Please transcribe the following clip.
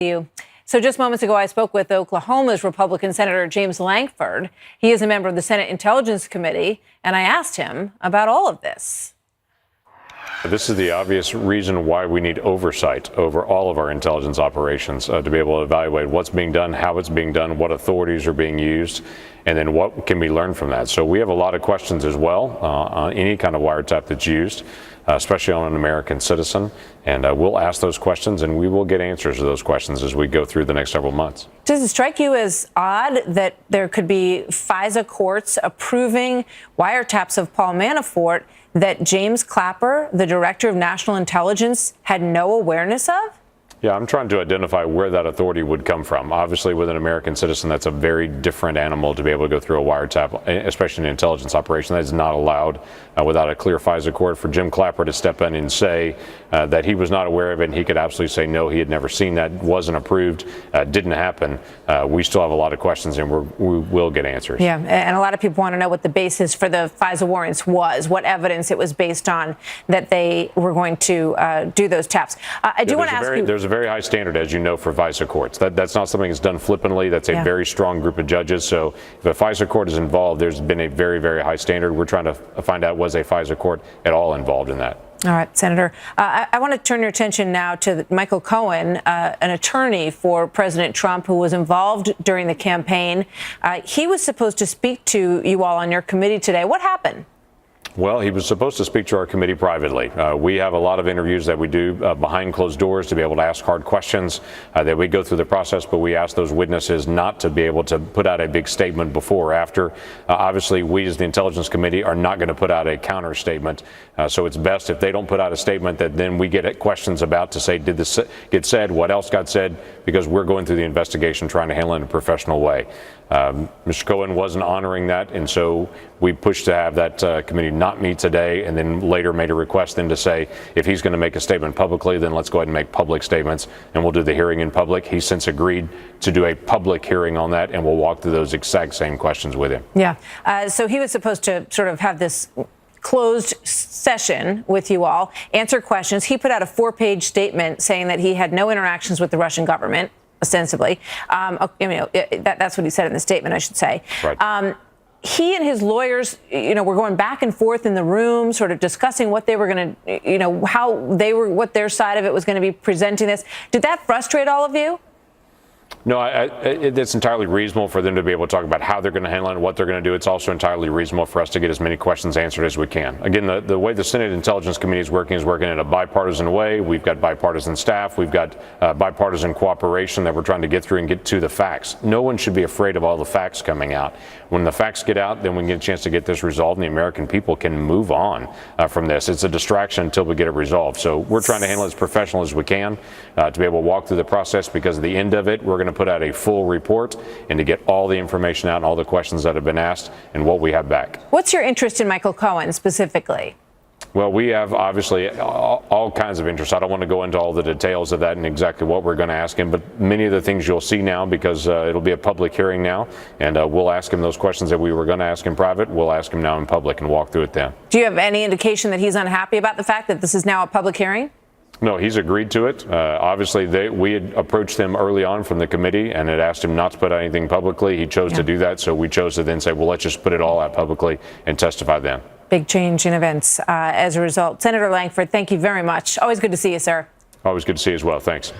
You. So just moments ago, I spoke with Oklahoma's Republican Senator James Lankford. He is a member of the Senate Intelligence Committee, and I asked him about all of this. This is the obvious reason why we need oversight over all of our intelligence operations to be able to evaluate what's being done, how it's being done, what authorities are being used, and then what can be learned from that. So we have a lot of questions as well on any kind of wiretap that's used, especially on an American citizen. And we'll ask those questions, and we will get answers to those questions as we go through the next several months. Does it strike you as odd that there could be FISA courts approving wiretaps of Paul Manafort that James Clapper, the Director of National Intelligence, had no awareness of? Yeah, I'm trying to identify where that authority would come from. Obviously, with an American citizen, that's a very different animal to be able to go through a wiretap, especially an intelligence operation. That is not allowed without a clear FISA court. For Jim Clapper to step in and say that he was not aware of it, and he could absolutely say no, he had never seen that, wasn't approved, didn't happen. We still have a lot of questions, and we will get answers. Yeah, and a lot of people want to know what the basis for the FISA warrants was, what evidence it was based on that they were going to do those taps. I do want to ask you. There's a very high standard, as you know, for FISA courts. That's not something that's done flippantly. That's a very strong group of judges. So if a FISA court is involved, there's been a very, very high standard. We're trying to find out, was a FISA court at all involved in that? All right, Senator. I want to turn your attention now to Michael Cohen, an attorney for President Trump who was involved during the campaign. He was supposed to speak to you all on your committee today. What happened? Well, he was supposed to speak to our committee privately. We have a lot of interviews that we do behind closed doors to be able to ask hard questions that we go through the process, but we ask those witnesses not to be able to put out a big statement before or after. Obviously, we as the Intelligence Committee are not going to put out a counter statement. So it's best if they don't put out a statement that then we get questions about to say, did this get said? What else got said? Because we're going through the investigation trying to handle it in a professional way. Mr. Cohen wasn't honoring that, and so we pushed to have that committee not meet today, and then later made a request then to say if he's going to make a statement publicly, then let's go ahead and make public statements, and we'll do the hearing in public. He's since agreed to do a public hearing on that, and we'll walk through those exact same questions with him. Yeah. So he was supposed to sort of have this closed session with you all, answer questions. He put out a 4-page statement saying that he had no interactions with the Russian government, ostensibly. That's what he said in the statement, I should say. Right. He and his lawyers, were going back and forth in the room, sort of discussing what they were going to, what their side of it was going to be presenting this. Did that frustrate all of you? No, it's entirely reasonable for them to be able to talk about how they're going to handle it and what they're going to do. It's also entirely reasonable for us to get as many questions answered as we can. Again, the way the Senate Intelligence Committee is working in a bipartisan way. We've got bipartisan staff. We've got bipartisan cooperation that we're trying to get through and get to the facts. No one should be afraid of all the facts coming out. When the facts get out, then we can get a chance to get this resolved, and the American people can move on from this. It's a distraction until we get it resolved. So we're trying to handle it as professional as we can to be able to walk through the process, because at the end of it, we're going to put out a full report and to get all the information out and all the questions that have been asked and what we have back. What's your interest in Michael Cohen specifically? Well, we have obviously all kinds of interests. I don't want to go into all the details of that and exactly what we're going to ask him, but many of the things you'll see now, because it'll be a public hearing now, and we'll ask him those questions that we were going to ask in private. We'll ask him now in public and walk through it then. Do you have any indication that he's unhappy about the fact that this is now a public hearing? No, he's agreed to it. Obviously, we had approached him early on from the committee and had asked him not to put anything publicly. He chose to do that, so we chose to then say, well, let's just put it all out publicly and testify then. Big change in events as a result. Senator Lankford, thank you very much. Always good to see you, sir. Always good to see you as well. Thanks.